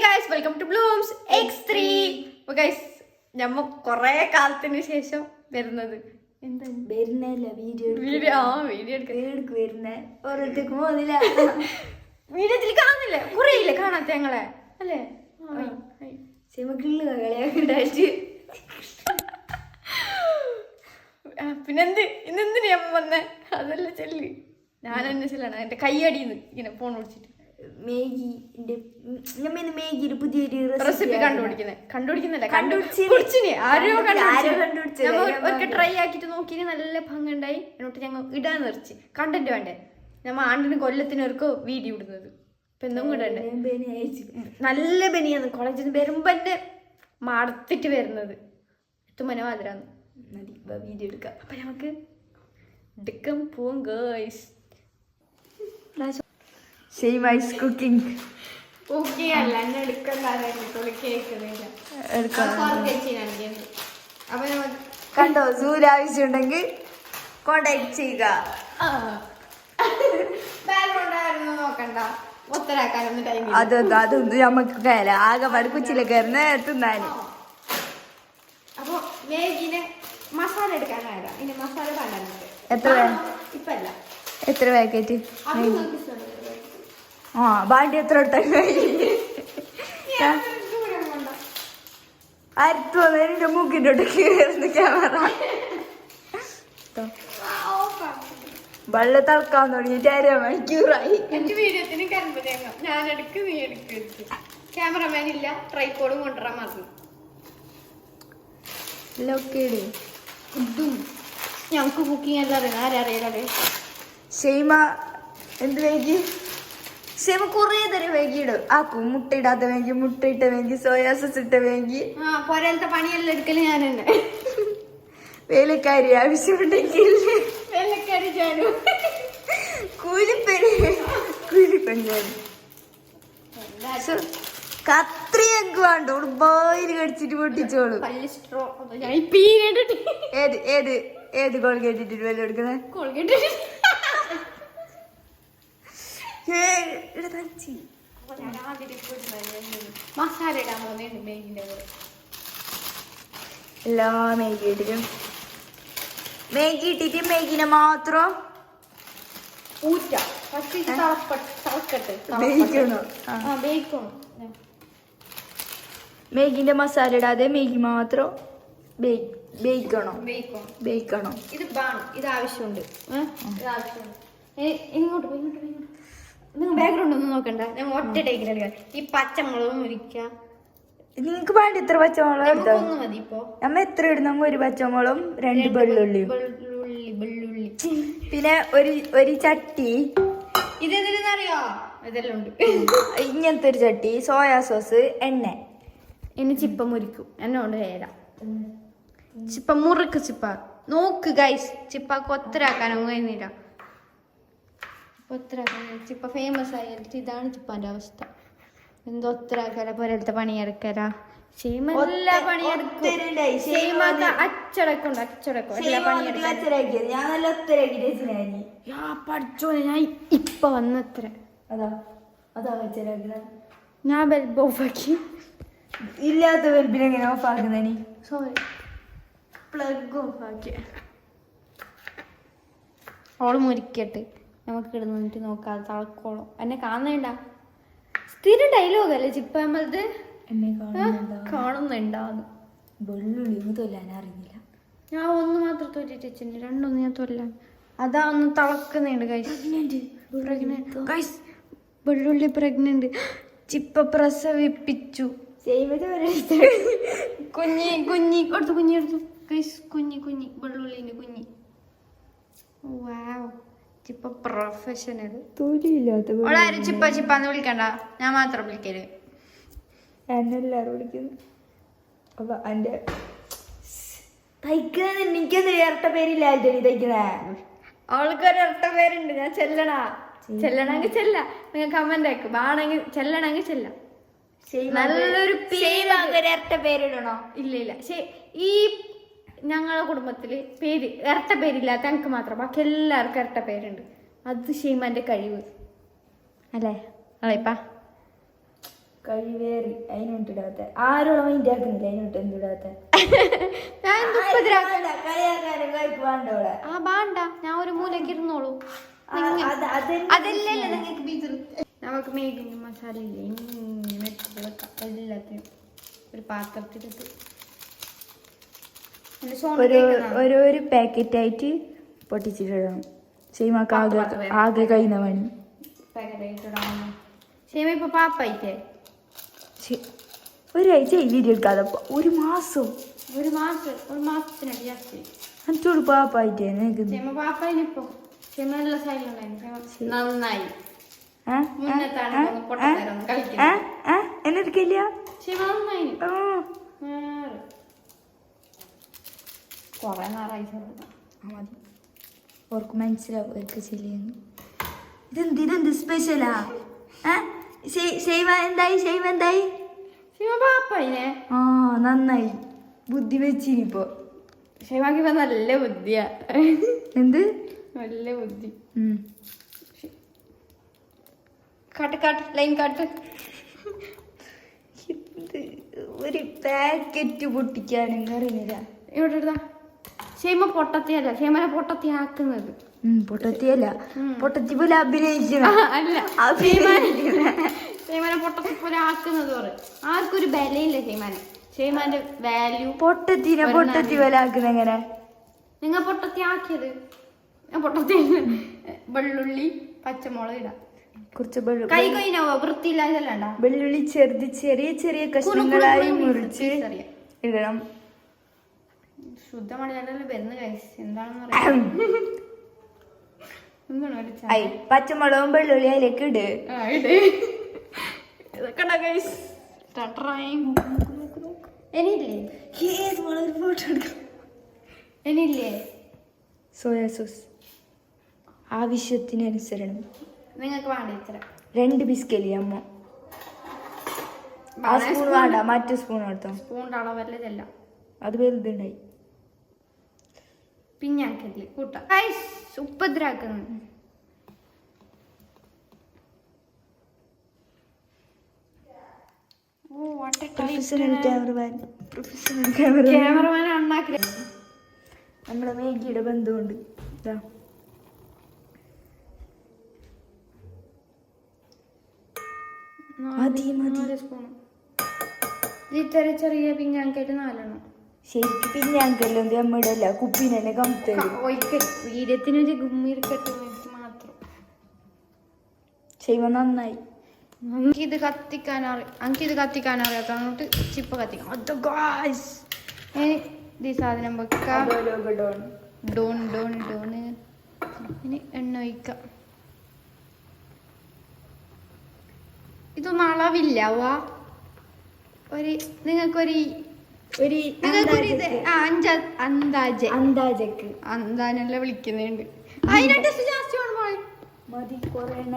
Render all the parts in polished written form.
Guys welcome to Blooms X3. Guys നമ്മ കൊറേ കാലത്തിന് ശേഷം വരുന്നത് വീഡിയോത്തിൽ കാണുന്നില്ല കുറേയില്ല കാണാത്ത ഞങ്ങളെ അല്ലേ പിന്നെന്ത് ഇന്നെന്തിനു ഞാൻ വന്നേ അതല്ല ചെല്ലി ഞാൻ എന്നെ ചെല്ലാണ് എന്റെ കൈയടിന്ന് ഇങ്ങനെ ഫോൺ വിളിച്ചിട്ട് മേഗിയുടെ പുതിയൊരു റെസിപ്പി കണ്ടുപിടിക്കുന്നില്ല ഒരിക്കൽ ട്രൈ ആക്കിട്ട് നോക്കി നല്ല ഭംഗുണ്ടായി എന്നിട്ട് ഞങ്ങൾ ഇടാൻ നിർച്ച് കണ്ടന്റ് വേണ്ടേ നമ്മ ആണ്ടിന് കൊല്ലത്തിനൊക്കെ വീഡിയോ ഇടുന്നത് ഇപ്പൊ എന്തും ഇടണ്ടേ നല്ല ബനിയാന്ന് കോളേജിൽ നിന്ന് വരുമ്പോ എന്റെ മടത്തിട്ട് വരുന്നത് എത്തുമ്പോ മാതിരാന്ന് വീഡിയോ എടുക്കാം അപ്പൊ നമുക്ക് എടുക്കാൻ പോവും ഗേൾസ്. കുക്കിംഗ് അല്ല എന്നെ കണ്ടോ സൂര്യ ആവശ്യമുണ്ടെങ്കിൽ കോണ്ടാക്ട് ചെയ്യുക. നോക്കണ്ട ഒത്തരാക്കാനൊന്നും ടൈം അതൊന്നും നമുക്ക് കയല ആകെ പഠിപ്പിച്ചില്ല കയറുന്ന തിന്നാന്. അപ്പൊ മേഗിനെ മസാല എടുക്കാനായില്ല ഇനി മസാല കാണാനുണ്ട്. ഇപ്പല്ല എത്ര പാക്കറ്റ് ബാണ്ടി എത്ര അരത്ത് വന്നതിന്റെ മൂക്കിന്റെ ഒട്ടേക്ക് ക്യാമറ വെള്ള തിളക്കാൻ തുടങ്ങിയിട്ട് 1.5 മണിക്കൂറായി. ഞാൻ എടുക്ക് നീ എടുക്ക് ക്യാമറമാൻ ഇല്ല ട്രൈപോഡും കൊണ്ടുവരാൻ മതി. ഞങ്ങക്ക് കുക്കിംഗ് എല്ലാം അറിയാം. ആരറിയാലേ ഷെയ്മ എന്ത് വേഗി ഷെയ്മ കുറേ തരം വേഗിയിടും ആക്കും. മുട്ട ഇടാത്ത വേഗി, മുട്ട ഇട്ട വേഗി, സോയാ സോസ് ഇട്ട വേഗി. പോരത്തെ പണിയെല്ലാം എടുക്കല് ഞാൻ തന്നെ. വേലക്കാരി ആവശ്യമുണ്ടെങ്കിൽ വേലക്കാരി ഞാനും കൂലിപ്പഞ്ഞാലും കത്രിയൊക്കെ വേണ്ട ബോയില് കടിച്ചിട്ട് പൊട്ടിച്ചോളൂ. ഏത് കോൾഗേറ്റ് ഇട്ടിട്ട് വില എടുക്കുന്നത്? മസാല ഇടാൻ പോകുന്നുണ്ട് മേഗിന്റെ കൂടെ. എല്ലാ മേഗി ഇട്ടിട്ടും മേഗി ഇട്ടിട്ട് മേഗിനെ മാത്രം മേഗിന്റെ മസാല ഇടാതെ മേഗി മാത്രം ബേക്കണോ? ഇത് ഇത് ആവശ്യമുണ്ട്. ഇങ്ങോട്ട് നിങ്ങൾ ബാക്ക്ഗ്രൗണ്ട് ഒന്നും നോക്കണ്ട. ഞങ്ങൾ ഒറ്റ ടേക്കിലെടുക്കാം. ഈ പച്ചമുളകും മുരിക്കാം. നിങ്ങക്ക് വേണ്ട എത്ര പച്ചമുളക് മതി. ഇപ്പൊ നമ്മ എത്ര ഇടുന്ന 1 പച്ചമുളകും 2 വെള്ളുള്ളിയും പിന്നെ ഒരു ചട്ടി. ഇതെന്തിനറിയോ? ഇതെല്ലാം ഉണ്ട്. ഇങ്ങനത്തെ ഒരു ചട്ടി, സോയാ സോസ്, എണ്ണ. ഇനി ചിപ്പ മുരിക്കും. എന്നെ കൊണ്ട് തരാം. ചിപ്പ മുറുക്ക് ചിപ്പ നോക്ക് ഗൈസ്. ചിപ്പ കൊത്തരാക്കാനൊന്നും കഴിയുന്നില്ല. ചിപ്പ ഫേമസ് ആയിട്ട് ഇതാണ് ചിപ്പാന്റെ അവസ്ഥ. എന്തോ ഒത്തരാക്കല പോലത്തെ പണിയെടുക്കല. എല്ലാ പണിയെടുക്കും. അച്ചടക്കം പഠിച്ചോ. ഞാൻ ഇപ്പൊ വന്നത്ര ഞാൻ ബൾബ് ഓഫാക്കി. ഇല്ലാത്ത ബൾബിൽ എങ്ങനെ ഓഫ് ആക്കുന്ന? സോറി പ്ലഗ് ഓഫാക്കി. ഓള് മുരിക്കട്ടെ നമുക്ക് കിടന്നിട്ട് നോക്കാം. തളക്കോളം എന്നെ കാണുന്നുണ്ട. സ്ഥിരം ഡയലോഗ് അല്ലേ ചിപ്പ നമ്മളത്? കാണുന്നുണ്ടാവുന്നു. വെള്ളുള്ളി തൊല്ലാൻ അറിയില്ല. ഞാൻ ഒന്ന് മാത്രം തോറ്റിട്ട് വെച്ചിട്ടുണ്ട്. 2 ഞാൻ തൊല്ലാൻ. അതാ ഒന്ന് തളക്കുന്നുണ്ട് ഗൈസ്. വെള്ളുള്ളി പ്രഗ്നന്റ്. ചിപ്പ പ്രസവിപ്പിച്ചു. കുഞ്ഞി എടുത്തു ഗൈസ്. കുഞ്ഞി വെള്ളുള്ളിന്റെ കുഞ്ഞി. വാവ് ചിപ്പ പ്രൊഫഷണൽ. തൊലിയില്ലാത്ത ചിപ്പാന്ന് വിളിക്കണ്ട. ഞാൻ മാത്രം വിളിക്കല്. എന്നെല്ലാരും വിളിക്കുന്നു. അപ്പൊ എന്റെ തയ്ക്കുന്ന എനിക്കൊന്നും ഇരട്ട പേരില്ല തയ്ക്കുന്നേ. അവൾക്കൊരു ഇരട്ട പേരുണ്ട്. ഞാൻ ചെല്ലണമെങ്കിൽ ചെല്ല. നിങ്ങൾ കമന്റ് ആക്കും. ആണെങ്കിൽ ചെല്ലണമെങ്കിൽ ചെല്ലാം. നല്ലൊരു ഇരട്ട പേരിടണോ? ഇല്ല. ഈ ഞങ്ങളുടെ കുടുംബത്തില് ഇരട്ട പേരില്ലാത്ത എനിക്ക് മാത്രം. ബാക്കി എല്ലാവർക്കും ഇരട്ട പേരുണ്ട്. അത് ഷെയ്മാന്റെ കഴിവ് അല്ലേ? അല്ലേപ്പാ കഴിവേറി അതിനൊട്ടിടാത്ത ആരോളം മൈൻഡ് ആക്കുന്നില്ല അതിനൊട്ട് എന്തിടാത്ത കളിയാക്കാരും കഴിക്ക് വേണ്ടോളെ ആ ബാണ്ട ഞാൻ ഒരു മൂലക്ക് ഇരുന്നോളൂ അതല്ലല്ലോ നിങ്ങൾക്ക് ബീച്ചർ നമുക്ക് മേഗിന്റെ മസാല ഇല്ലേ ഇങ്ങനെ ഇട്ടിട്ട് വെക്കാം എല്ലാത്തിനും ഒരു പാത്രത്തിലിട്ട് ഒരു പാക്കറ്റ് ആയിട്ട് പൊട്ടിച്ചിട്ടിടണം സീമാക്ക് ആകെ കഴിയുന്ന പണി സീമ ഇപ്പൊ പാപ്പായിട്ടേ ഒരാഴ്ച വീഡിയോ എടുക്കാതെ ഒരു മാസത്തിനടി ജാസ്തി എന്നിട്ടോട് പാപ്പായിട്ടേ സീമ പാപ്പായിനിപ്പോ സീമ നല്ല സൈലുണ്ടായിരുന്നു നന്നായി എന്നെടുക്കില്ല സീമ നന്നായി കൊറേ നാളായി മതി ഓർക്ക് മനസ്സിലാവും അവർക്ക് ശരിയെന്ന് ഇതെന്ത് സ്പെഷ്യലാ ഷെയ്മ എന്തായി സീമ പാപ്പായിനെ ആ നന്നായി ബുദ്ധി വെച്ചിനിപ്പോ ഷെയ്മാക്ക് ഇപ്പൊ നല്ല ബുദ്ധിയാ എന്ത് നല്ല ബുദ്ധി കാട്ട് ലൈൻ കാട്ട് ഒരു പാക്കറ്റ് പൊട്ടിക്കാനും അറിയില്ല ഇവിടെ എടുത്താ ഷെയ്മ പൊട്ടത്തിയല്ല ഷെയ്മനെ പൊട്ടത്തിയാക്കുന്നത് പൊട്ടത്തിയല്ല പൊട്ടത്തി പോലെ അഭിനയിക്കണം അല്ല ഷെയ്മാനെ പൊട്ടത്തി പോലെ ആക്കുന്നത് പറയും ആർക്കൊരു ബലയില്ല ഷെയ്മാന്റെ വാല്യൂ പൊട്ടത്തി പോലെ ആക്കുന്ന എങ്ങനെ നിങ്ങൾ പൊട്ടത്തി ആക്കിയത് ഞാൻ പൊട്ടത്തി വെള്ളുള്ളി പച്ചമുളക് ഇടാം കുറച്ച് കൈ കൊയിനാവോ വൃത്തിയില്ലാതല്ല വെള്ളുള്ളി ചെറിയ കഷ്ണങ്ങളായി മുറിച്ച് ഇടണം ശുദ്ധ മലയാളം വരുന്ന കൈസ് എന്താണെന്ന് പറയാം പച്ചമുളകും വെള്ളുള്ളി അതിലേക്ക് ഇട് ഇനിയില്ലേ സോയാ സോസ് ആവശ്യത്തിനനുസരണം നിങ്ങൾക്ക് വേണ്ട ഇത്ര 2 ബിസ്ക്കലി അമ്മ ആ സ്പൂൺ വേണ്ട മറ്റു സ്പൂൺ എടുത്തോ സ്പൂണിന്റെ അളവല്ലതല്ല അത് വലുതുണ്ടായി പിഞ്ഞാക്കല്ലേ കൂട്ട ഉപദ്രാക്കുന്നു ക്യാമറമാൻ അണ്ണാക്കി നമ്മുടെ മേഗിയുടെ ബന്ധമുണ്ട് ഇതാ ചെറിയ പിഞ്ഞാക്കായിട്ട് 4 ശരിക്കും പിഞ്ഞാങ്കല്ലോ അമ്മയുടെ കുപ്പിനെ കമ്പത്തരും വീര്യത്തിനൊരു ഗുമ്മിരിക്കട്ടെ മാത്രം ചെയ്യുമ്പോ നന്നായി എനിക്കിത് കത്തിക്കാനറിയാത്തോട്ട് ചിപ്പ് കത്തിക്കാം ഈ സാധനം വെക്കാം ഡോൺ ഇനി എണ്ണ ഒഴിക്കാം ഇതൊന്നും അളവില്ല നിങ്ങൾക്കൊരു അന്താജല്ല വിളിക്കുന്നുണ്ട് അതിനായിട്ട് ജാസ്തി മതി കുറെ എണ്ണ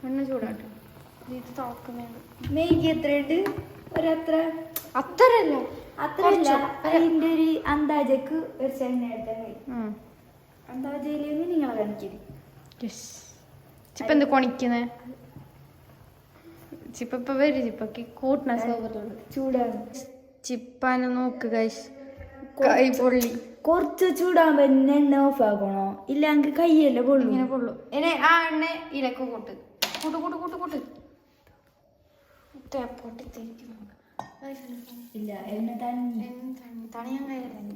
എണ്ണ ചൂടാട്ടോ ഇത് തുറക്കുന്നുണ്ട് മേഗി എത്രയുണ്ട് അത്രല്ല അതിന്റെ ഒരു അന്താജക്ക് ഒരു എണ്ണ എടുത്താൽ അന്താജയിലേക്ക് നിങ്ങളെ കാണിക്കരുത് ചിപ്പ എന്ത് കൊണിക്കുന്നേ ചിപ്പ വരും ചിപ്പക്ക് കൂട്ടണ സൗകര്യമുള്ളൂ ചൂടാണ് ചിപ്പാനെ നോക്ക് കൈ പൊള്ളി കുറച്ച് ചൂടാകുമ്പോ എണ്ണ ഓഫ് ആക്കണോ ഇല്ലെങ്കിൽ കൈയല്ലേ പൊള്ളു ഇങ്ങനെ പൊള്ളു ഇനി ആ എണ്ണ ഇലക്ക് കൂട്ട് ഇല്ല എണ്ണ തണിയാൻ കഴിയില്ല ഇനി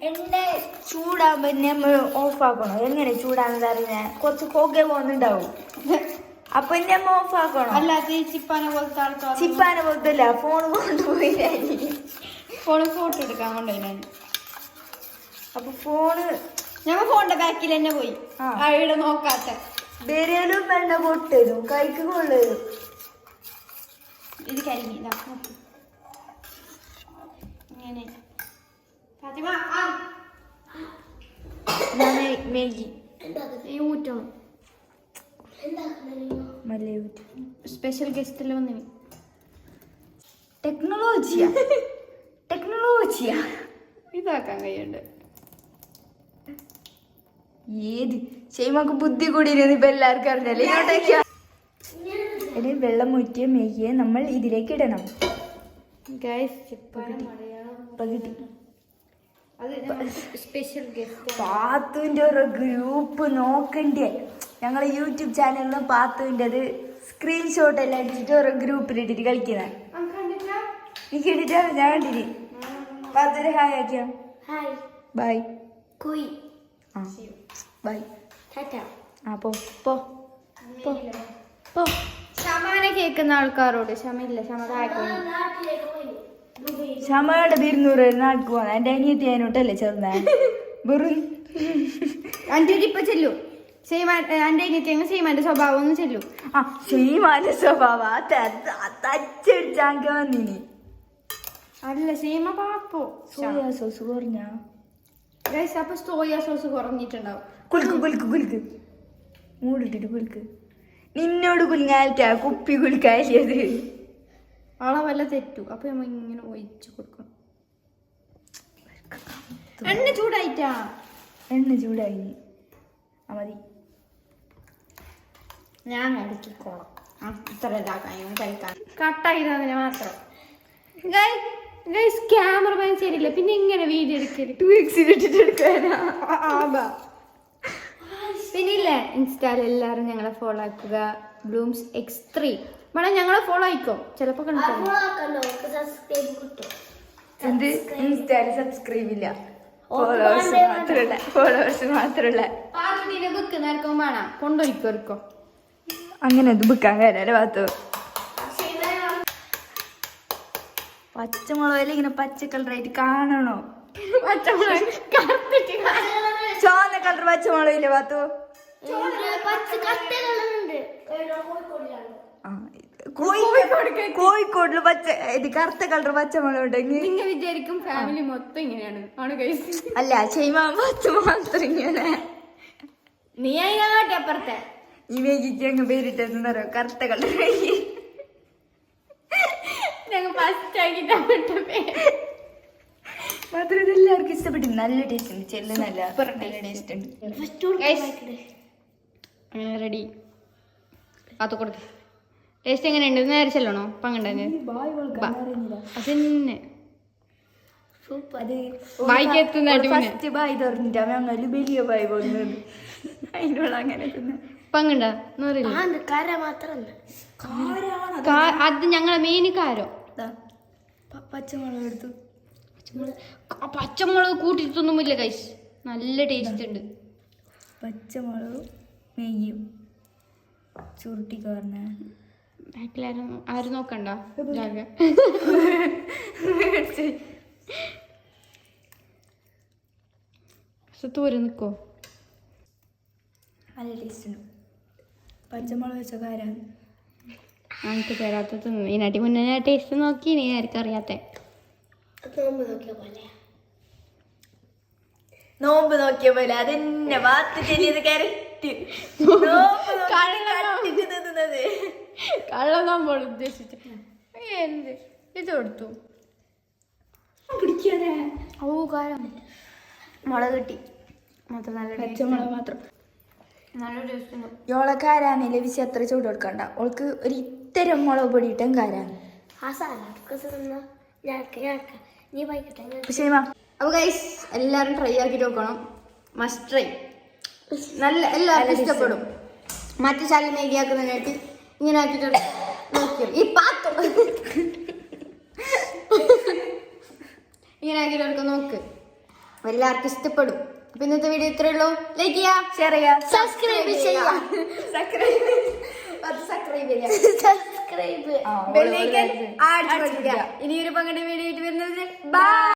എണ്ണ ചൂടാകുമ്പോ നമ്മൾ ഓഫ് ആക്കണോ എങ്ങനെ ചൂടാകുന്നത് അറിയാൻ കുറച്ച് പുക പോകുന്നുണ്ടാവും അപ്പൊ നമ്മ ഓഫ് ആക്കണോ അല്ലാതെ ചിപ്പാനെ പോലത്തല്ല ഫോൺ കൊണ്ടുപോയി ഫോട്ടോ എടുക്കാൻ കൊണ്ടുപോയി അപ്പൊ ഫോണ് ഞമ്മ ഫോണിന്റെ ബാക്കിൽ തന്നെ പോയി അവിടെ നോക്കാത്ത ബെരലും എണ്ണ പൊട്ടരും കൈക്ക് കൊള്ളരും ഇത് കരിഞ്ഞില്ല ഇങ്ങനെ മേഗി ഊറ്റണം മല്ലി സ്പെഷ്യൽ ഗസ്റ്റിൽ വന്നിന് ടെക്നോളജിയാ ഇതാക്കാൻ കഴിയുണ്ട്. ഏത് ഷെയ്മക്ക് ബുദ്ധി കൂടിയിരുന്നു ഇപ്പൊ എല്ലാവർക്കും അറിഞ്ഞല്ലേ. ഇങ്ങോട്ടേക്കാ ഒരു വെള്ളം ഊറ്റിയ മേഗിയെ നമ്മൾ ഇതിലേക്ക് ഇടണം. പകുതി സ്പെഷ്യൽ ഗസ്റ്റ് പാത്തുവിന്റെ ഒരു ഗ്രൂപ്പ് നോക്കണ്ടേ. ഞങ്ങളെ യൂട്യൂബ് ചാനലിലും പാത്തുവിന്റെ അത് സ്ക്രീൻഷോട്ട് എല്ലാം അടിച്ചിട്ട് ഓരോ ഗ്രൂപ്പിലിട്ടിട്ട് കളിക്കുന്ന. എനിക്ക് ഇട്ടിട്ടാ ഞാൻ കണ്ടിന്. പാത്തൊരു ഹായ് ആക്കിയാ. ബൈ ആ ബൈ. ആ പോ പോ പോ പോ. ക്ഷമന കേൾക്കുന്ന ആൾക്കാരോട് ക്ഷമയില്ല. ക്ഷമയുടെ 200 നാട്ടിൽ പോന്ന എന്റെ അനിയത്തി അതിനോട്ടല്ലേ ചെറുതാ വെറും അന്റെ ഇപ്പൊ ചെല്ലു എന്റെ അനിയത്തി സീമാന്റെ സ്വഭാവം ഒന്നും ചെല്ലു. ആ ഷെയ്മാന്റെ സ്വഭാവ തച്ചടിച്ചാങ്ക വന്നിനി. അല്ല സീമ പാപ്പോ സോയാ സോസ് കുറഞ്ഞ അപ്പൊ സോയാ സോസ് കുറഞ്ഞിട്ടുണ്ടാവും. കുലുക്ക് മൂടിട്ടിട്ട് കുലുക്ക്. നിന്നോട് കുലുങ്ങാലിട്ടാ കുപ്പി കുലുക്കായത്. അളവല്ല തെറ്റു. അപ്പൊ നമ്മ ഇങ്ങനെ ഒഴിച്ചു കൊടുക്കണം. എണ്ണ ചൂടായിട്ടാ. എണ്ണ ചൂടായി മതി. ഞാൻ അടുക്കിക്കോളാം. ഇത്ര ഇതാക്കാൻ കഴിക്കാൻ കട്ടായതിന് മാത്രം. ക്യാമറമാൻ ശരിയില്ല. പിന്നെ ഇങ്ങനെ വീഡിയോ എടുക്കല് 2x എടുക്കാനാ. പിന്നെ ഇല്ലേ ഇൻസ്റ്റായിൽ എല്ലാവരും ഞങ്ങളെ ഫോളോ ആക്കുക. ബ്ലൂംസ് X3 വേണം ഞങ്ങളെ ഫോളോ ആയിക്കോ. ചിലപ്പോ എന്ത് ഇൻസ്റ്റാല് സബ്സ്ക്രൈബ് ഇല്ല. ഫോളോവേഴ്സ് മാത്രല്ല ബുക്ക് നേർക്കും വേണം കൊണ്ടുപോയിക്കോ. അങ്ങനെ ഇത് ബുക്കാൻ കാര്യല്ലേ ഭാഗത്ത്. പച്ചമുളക് ഇങ്ങനെ പച്ച കളറായിട്ട് കാണണോ? പച്ചമുളക് ചുവന്ന കളർ പച്ചമുളക് ഇല്ലേ ഭാത്തു? കോഴിക്കോടില് പച്ച ഇത് കറുത്ത കളർ പച്ചമുളക് ഉണ്ടെങ്കിൽ നിങ്ങൾ വിചാരിക്കും ഫാമിലി മൊത്തം ഇങ്ങനെയാണ്. അല്ല ഷെയ്മ പച്ച മാത്രം ഇങ്ങനെ. നീ അതിനാട്ടി അപ്പുറത്തെ ഈ മേഗിക്ക് അങ്ങ് പേരിട്ടെന്ന് പറയോ കറുത്ത കളർ. ഞങ്ങൾ ഫസ്റ്റ് ആക്കിട്ട് മാത്രം എല്ലാവർക്കും ഇഷ്ടപ്പെട്ടു. നല്ല ടേസ്റ്റ് ഉണ്ട്. ചെല്ല് നല്ല ടേസ്റ്റ് ഉണ്ട്. അങ്ങനെ റെഡി. അത് കൊടുക്ക. ടേസ്റ്റ് എങ്ങനെയുണ്ട്? നേരെ ചെല്ലണോ? പങ്കണ്ടന്നെ അതന്നെ ബായിക്ക് എത്തുന്നതായിട്ട് ഫസ്റ്റ് ബായ് തുറന്നിട്ടാ ഞങ്ങള് വലിയ ബായ് പോകുന്നത്. അതിനുള്ള അങ്ങനെ പങ്കണ്ട അത് ഞങ്ങളെ മെയിൻ കാരോ പച്ചമുളക് എടുത്തു. പച്ചമുളക് കൂട്ടിയിട്ടൊന്നുമില്ല കൈസ്. നല്ല ടേസ്റ്റ് ഉണ്ട്. പച്ചമുളകും നെയ്യും ചുരുട്ടിക്കാരന ബാക്കിലാരും ആരും നോക്കണ്ട. തോര് നിക്കോ. നല്ല ടേസ്റ്റ് ഉണ്ട്. പച്ചമുളക് വെച്ച കാരാണ് എനിക്ക് തരാത്ത തിന്നു. ഇതിനാട്ടി മുന്നേ ഞാൻ ടേസ്റ്റ് നോക്കി. നീ ആർക്കും അറിയാത്ത നോമ്പ് നോക്കിയ പോലെ അതെന്നെ വാത്ത് ചെല്ലിയത് കരറ്റ് കള്ളം നമ്മൾ ഉദ്ദേശിച്ച എന്ത് ഇത് കൊടുത്തു പിടിക്കാനേ. ഓ കാരം മുളക് കിട്ടി മാത്രം. നല്ല പച്ചമുളക് മാത്രം നല്ല ടേസ്റ്റ് ഉണ്ട്. ഓളക്കാരാണ് ലഭിച്ച് എത്ര ചൂട് കൊടുക്കണ്ട. ഓൾക്ക് ഒരു ഇത്തരം മുളക് പൊടി ഇട്ടും കാരാണ്. അപ്പൊ ഗൈസ് എല്ലാരും ട്രൈ ആക്കിട്ട് നോക്കണം. Must try. നല്ല എല്ലാവർക്കും ഇഷ്ടപ്പെടും. മറ്റു ശാലി മേഗി ആക്കുന്നതിനായിട്ട് ഇങ്ങനെ ആക്കിട്ട് നോക്കിയോ. ഈ പാത്രം ഇങ്ങനെ ആക്കിയിട്ട് നോക്ക്. എല്ലാവർക്കും ഇഷ്ടപ്പെടും. അപ്പൊ ഇന്നത്തെ വീഡിയോ ഇത്രേ ഉള്ളൂ. ലൈക്ക് ചെയ്യാം, ഷെയർ ചെയ്യാം, സബ്സ്ക്രൈബ് ചെയ്യാം. ഇനി ഒരു പങ്കെടുത്ത വീഡിയോ ആയിട്ട് വരുന്നത്. ബൈ.